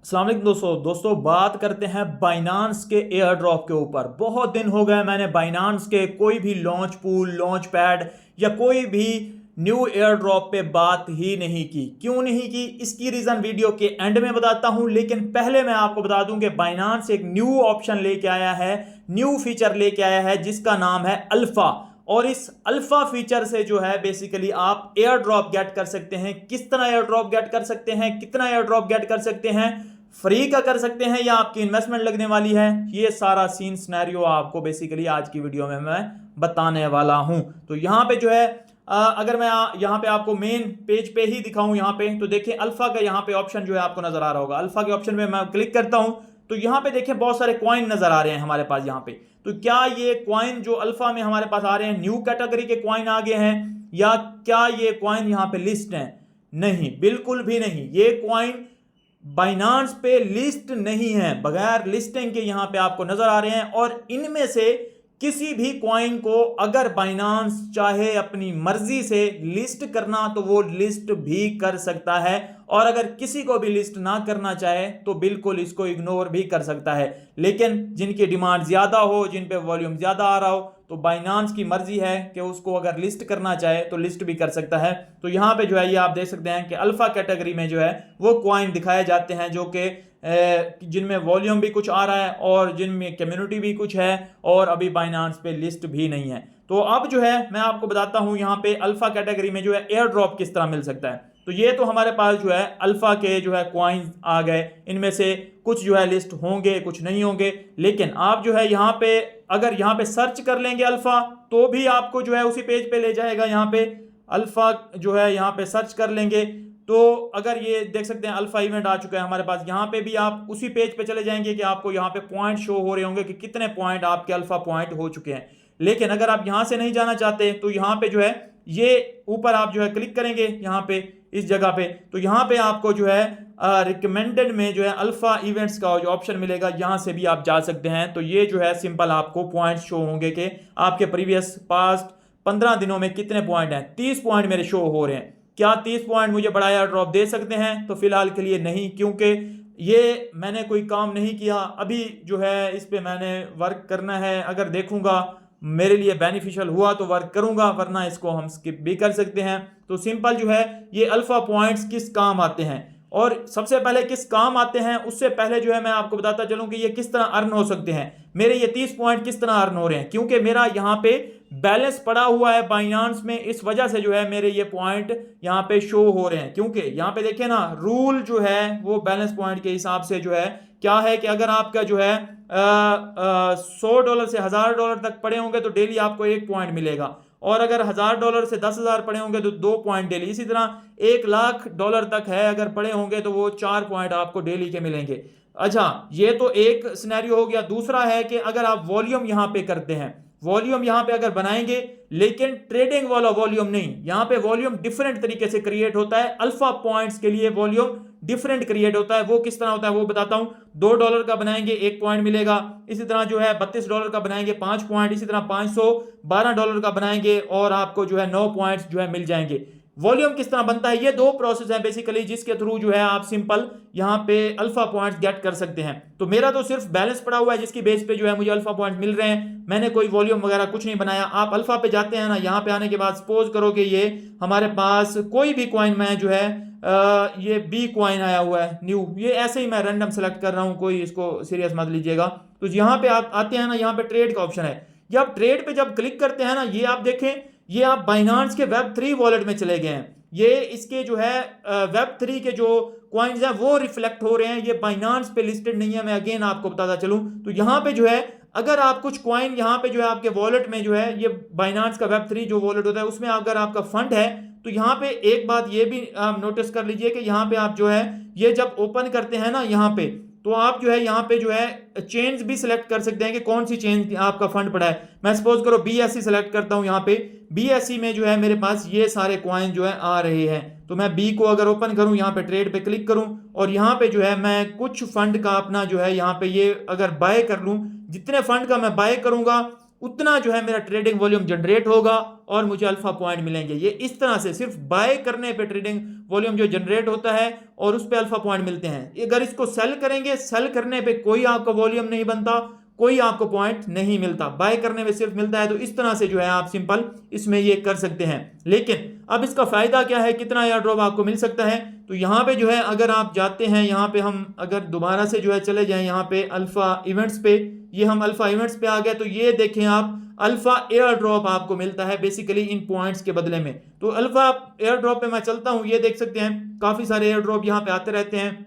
अस्सलाम वालेकुम दोस्तों बात करते हैं बाइनांस के एयर ड्रॉप के ऊपर। बहुत दिन हो गए मैंने बाइनांस के कोई भी लॉन्च पूल, लॉन्च पैड या कोई भी न्यू एयर ड्रॉप पे बात ही नहीं की। क्यों नहीं की, इसकी रीजन वीडियो के एंड में बताता हूं, लेकिन पहले मैं आपको बता दूं कि बाइनांस एक न्यू ऑप्शन लेके आया है, न्यू फीचर लेके आया है जिसका नाम है अल्फा। और इस अल्फा फीचर से जो है बेसिकली आप एयर ड्रॉप गेट कर सकते हैं। किस तरह एयर ड्रॉप गेट कर सकते हैं, कितना एयर ड्रॉप गेट कर सकते हैं, फ्री का कर सकते हैं या आपकी इन्वेस्टमेंट लगने वाली है, ये सारा सीन सिनेरियो आपको बेसिकली आज की वीडियो में मैं बताने वाला हूं। तो यहां पे जो है अगर मैं यहां पे आपको मेन पेज पे ही दिखाऊं, यहां पे तो देखिए अल्फा का यहां पे ऑप्शन जो है आपको नजर आ रहा होगा। अल्फा के ऑप्शन में मैं क्लिक करता हूं तो यहां पे देखिए बहुत सारे कॉइन नजर आ रहे हैं हमारे पास यहां पे। तो क्या ये कॉइन जो अल्फा में हमारे पास आ रहे हैं न्यू कैटेगरी के कॉइन आ गए हैं, या क्या ये कॉइन यहां पे लिस्ट हैं? नहीं, बिल्कुल भी नहीं। ये कॉइन बाइनांस पे लिस्ट नहीं है, बगैर लिस्टिंग के यहां पे आपको नजर आ रहे हैं। और इनमें से किसी भी कॉइन को अगर बाइनांस चाहे अपनी मर्जी से लिस्ट करना तो वो लिस्ट भी कर सकता है, और अगर किसी को भी लिस्ट ना करना चाहे तो बिल्कुल इसको इग्नोर भी कर सकता है। लेकिन जिनकी डिमांड ज्यादा हो, जिन पे वॉल्यूम ज्यादा आ रहा हो, तो बाइनांस की मर्जी है कि उसको अगर लिस्ट करना चाहे तो लिस्ट भी कर सकता है। तो यहां पे जो है ये आप देख सकते हैं कि अल्फा कैटेगरी में जो है वो कॉइन दिखाए जाते हैं जो कि जिनमें वॉल्यूम भी कुछ आ रहा है और जिनमें कम्युनिटी भी कुछ है, और अभी बाइनांस पे लिस्ट भी नहीं है। तो अब जो है मैं आपको बताता हूं यहां पे अल्फा कैटेगरी में जो है एयर ड्रॉप किस तरह मिल सकता है। तो ये तो हमारे पास जो है अल्फा के जो है कॉइन्स आ गए, इनमें से कुछ जो है लिस्ट होंगे, कुछ नहीं होंगे। लेकिन आप जो है यहाँ पे अगर यहाँ पे सर्च कर लेंगे अल्फा, तो भी आपको जो है उसी पेज पे ले जाएगा। यहाँ पे अल्फा जो है यहाँ पे सर्च कर लेंगे तो अगर ये देख सकते हैं अल्फा इवेंट आ चुका है हमारे पास। यहाँ पे भी आप उसी पेज पे चले जाएंगे कि आपको यहाँ पे पॉइंट शो हो रहे होंगे कि कितने पॉइंट आपके अल्फा पॉइंट हो चुके हैं। लेकिन अगर आप यहाँ से नहीं जाना चाहते तो यहाँ पे जो है ये ऊपर आप जो है क्लिक करेंगे यहाँ पे इस जगह पे, तो यहाँ पे आपको जो है रिकमेंडेड में जो है अल्फा इवेंट्स का जो ऑप्शन मिलेगा, यहाँ से भी आप जा सकते हैं। तो ये जो है सिंपल आपको पॉइंट शो होंगे कि आपके प्रीवियस पास्ट 15 दिनों में कितने पॉइंट हैं। 30 पॉइंट मेरे शो हो रहे हैं। क्या 30 पॉइंट मुझे बड़ा एयर ड्रॉप दे सकते हैं? तो फिलहाल के लिए नहीं, क्योंकि ये मैंने कोई काम नहीं किया अभी। जो है इस पे मैंने वर्क करना है, अगर देखूंगा मेरे लिए बेनिफिशियल हुआ तो वर्क करूंगा, वरना इसको हम स्किप भी कर सकते हैं। तो सिंपल जो है ये अल्फा पॉइंट्स किस काम आते हैं, और सबसे पहले किस काम आते हैं उससे पहले जो है मैं आपको बताता चलूं कि ये किस तरह अर्न हो सकते हैं। मेरे ये 30 पॉइंट किस तरह अर्न हो रहे हैं, क्योंकि मेरा यहाँ पे बैलेंस पड़ा हुआ है बाइनांस में, इस वजह से जो है मेरे ये पॉइंट यहाँ पे शो हो रहे हैं। क्योंकि यहाँ पे देखिए ना, रूल जो है वो बैलेंस पॉइंट के हिसाब से जो है क्या है कि अगर आपका जो है $100 से $1000 तक पड़े होंगे तो डेली आपको 1 पॉइंट मिलेगा, और अगर $1000 से 10,000 पड़े होंगे तो 2 पॉइंट डेली। इसी तरह $1,00,000 तक है अगर पड़े होंगे तो वो 4 पॉइंट आपको डेली के मिलेंगे। अच्छा, ये तो एक सिनेरियो हो गया। दूसरा है कि अगर आप वॉल्यूम यहाँ पे करते हैं, वॉल्यूम यहाँ पे अगर बनाएंगे, लेकिन ट्रेडिंग वाला वॉल्यूम नहीं, यहाँ पे वॉल्यूम डिफरेंट तरीके से क्रिएट होता है। अल्फा पॉइंट्स के लिए वॉल्यूम डिफरेंट क्रिएट होता है। वो किस तरह होता है वो बताता हूं। $2 का बनाएंगे 1 पॉइंट मिलेगा। इसी तरह जो है $32 का बनाएंगे 5 पॉइंट। इसी तरह $512 का बनाएंगे और आपको जो है 9 पॉइंट्स जो है मिल जाएंगे। वॉल्यूम किस तरह बनता है, ये 2 प्रोसेस है बेसिकली जिसके थ्रू जो है आप सिंपल यहाँ पे अल्फा पॉइंट्स गेट कर सकते हैं। तो मेरा तो सिर्फ बैलेंस पड़ा हुआ है जिसकी बेस पे जो है मुझे अल्फा पॉइंट मिल रहे हैं। मैंने कोई वॉल्यूम वगैरह कुछ नहीं बनाया। आप अल्फा पे जाते हैं ना, यहाँ पे आने के बाद सपोज करो कि ये हमारे पास कोई भी कॉइन में जो है ये बी कॉइन आया हुआ है न्यू, ये ऐसे ही मैं रैंडम सेलेक्ट कर रहा हूँ, कोई इसको सीरियस मत लीजिएगा। तो यहाँ पे आप आते हैं ना, यहाँ पे ट्रेड का ऑप्शन है। ये आप ट्रेड पे जब क्लिक करते हैं ना, ये आप देखें, ये आप बाइनांस के Web3 वॉलेट में चले गए हैं। ये इसके जो है Web3 के जो कॉइन्स हैं वो रिफ्लेक्ट हो रहे हैं, ये बाइनांस पे लिस्टेड नहीं है। मैं अगेन आपको बताता चलूं तो यहाँ पे जो है अगर आप कुछ कॉइन यहाँ पे जो है आपके वॉलेट में जो है, ये बाइनांस का Web3 जो वॉलेट होता है उसमें अगर आपका फंड है, तो यहाँ पे एक बात ये भी आप नोटिस कर लीजिए कि यहाँ पे आप जो है ये जब ओपन करते हैं ना यहाँ पे, तो आप जो है यहाँ पे जो है चेन्स भी सिलेक्ट कर सकते हैं कि कौन सी चेन आपका फंड पड़ा है। मैं सपोज करो BSC सिलेक्ट करता हूँ। यहाँ पे BSC में जो है मेरे पास ये सारे कॉइन जो है आ रहे हैं। तो मैं B को अगर ओपन करूँ, यहाँ पे ट्रेड पे क्लिक करूँ, और यहाँ पे जो है मैं कुछ फंड का अपना जो है यहाँ पे ये अगर बाय कर लूँ, जितने फंड का मैं बाय करूंगा उतना जो है मेरा ट्रेडिंग वॉल्यूम जनरेट होगा और मुझे अल्फा पॉइंट मिलेंगे। ये इस तरह से सिर्फ बाय करने पे ट्रेडिंग वॉल्यूम जो जनरेट होता है और उस पर अल्फा पॉइंट मिलते हैं। अगर इसको सेल करेंगे, सेल करने पे कोई आपका वॉल्यूम नहीं बनता, कोई आपको पॉइंट नहीं मिलता, बाय करने में सिर्फ मिलता है। तो इस तरह से जो है आप सिंपल इसमें ये कर सकते हैं। लेकिन अब इसका फायदा क्या है, कितना एयर ड्रॉप आपको मिल सकता है, तो यहाँ पे जो है अगर आप जाते हैं, यहाँ पे हम अगर दोबारा से जो है चले जाएं यहाँ पे अल्फा इवेंट्स पे, ये हम अल्फा इवेंट्स पे आ गए, तो ये देखें आप अल्फा एयर ड्रॉप आपको मिलता है बेसिकली इन पॉइंट्स के बदले में। तो अल्फा एयर ड्रॉप पे मैं चलता हूं, ये देख सकते हैं काफी सारे एयर ड्रॉप यहाँ पे आते रहते हैं।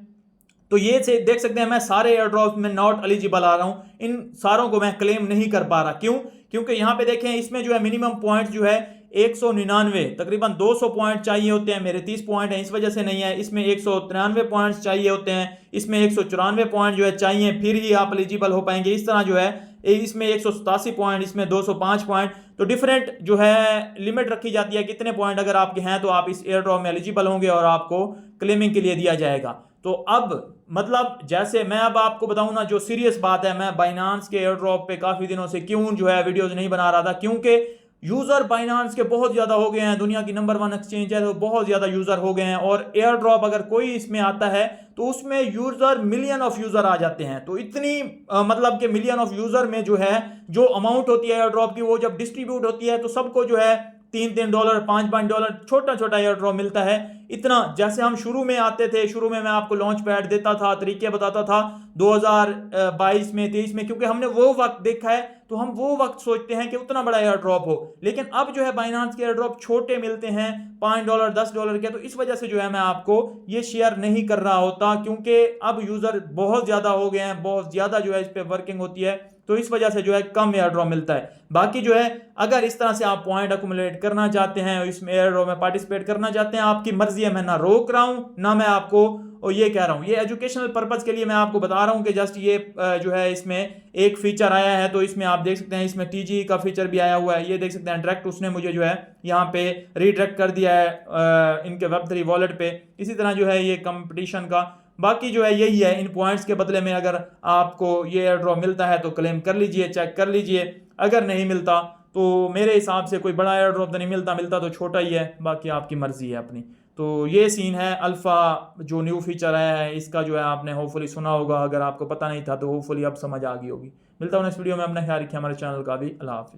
तो ये से देख सकते हैं मैं सारे एयर ड्रॉप में नॉट एलिजिबल आ रहा हूं, इन सारों को मैं क्लेम नहीं कर पा रहा। क्यों? क्योंकि यहाँ पे देखें इसमें जो है मिनिमम पॉइंट जो है 199, तकरीबन 200 पॉइंट चाहिए होते हैं, मेरे 30 पॉइंट हैं इस वजह से नहीं है। इसमें 193 पॉइंट्स चाहिए होते हैं, इसमें 194 पॉइंट जो है चाहिए, फिर ही आप एलिजिबल हो पाएंगे। इस तरह जो है इसमें 187 पॉइंट, इसमें 205 पॉइंट, तो डिफरेंट जो है लिमिट रखी जाती है कितने पॉइंट अगर आपके हैं तो आप इस एयर ड्रॉप में एलिजिबल होंगे और आपको क्लेमिंग के लिए दिया जाएगा। तो अब मतलब जैसे मैं अब आपको बताऊं ना, जो सीरियस बात है, मैं बाइनांस के एयर ड्रॉप पे काफी दिनों से क्यों जो है वीडियोस नहीं बना रहा था, क्योंकि यूजर बाइनांस के बहुत ज्यादा हो गए हैं, दुनिया की नंबर 1 एक्सचेंज है तो बहुत ज्यादा यूजर हो गए हैं, और एयर ड्रॉप अगर कोई इसमें आता है तो उसमें यूजर मिलियन ऑफ यूजर आ जाते हैं। तो इतनी मतलब कि मिलियन ऑफ यूजर में जो है जो अमाउंट होती है एयर ड्रॉप की, वो जब डिस्ट्रीब्यूट होती है तो सबको जो है $3-3 $5-5 छोटा छोटा एयर ड्रॉप मिलता है। इतना जैसे हम शुरू में आते थे, शुरू में मैं आपको लॉन्च पैड देता था, तरीके बताता था 2022 में 23 में, क्योंकि हमने वो वक्त देखा है तो हम वो वक्त सोचते हैं कि उतना बड़ा एयर ड्रॉप हो। लेकिन अब जो है बाइनांस के एयर ड्रॉप छोटे मिलते हैं, $5 $10 के, तो इस वजह से जो है मैं आपको ये शेयर नहीं कर रहा होता, क्योंकि अब यूजर बहुत ज्यादा हो गए हैं, बहुत ज्यादा जो है इस पर वर्किंग होती है, तो इस वजह से जो है कम एयर ड्रॉप मिलता है। बाकी जो है अगर इस तरह से आप पॉइंट अकुमुलेट करना चाहते हैं, इसमें एयर ड्रॉप में पार्टिसिपेट करना चाहते हैं, आपकी मर्जी है, मैं ना रोक रहा हूं ना मैं आपको और ये कह रहा हूं, ये एजुकेशनल पर्पस के लिए मैं आपको बता रहा हूं कि जस्ट ये जो है इसमें एक फीचर आया है, तो इसमें आप देख सकते हैं इसमें टीजी का फीचर भी आया हुआ है, ये देख सकते हैं डायरेक्ट उसने मुझे जो है यहाँ पे रीडायरेक्ट कर दिया है इनके Web3 वॉलेट पे। इसी तरह जो है ये कंपटीशन का बाकी जो है यही है, इन पॉइंट्स के बदले में अगर आपको ये एयर ड्रॉप मिलता है तो क्लेम कर लीजिए, चेक कर लीजिए, अगर नहीं मिलता तो मेरे हिसाब से कोई बड़ा एयर ड्रॉप तो नहीं मिलता, मिलता तो छोटा ही है, बाकी आपकी मर्जी है अपनी। तो ये सीन है अल्फ़ा जो न्यू फीचर आया है इसका, जो है आपने होपफुली सुना होगा, अगर आपको पता नहीं था तो होपफुली अब समझ आ गई होगी। मिलता हूँ नेक्स्ट वीडियो में, अपना ख्याल रखिए, हमारे चैनल का भी। अल्लाह हाफिज़।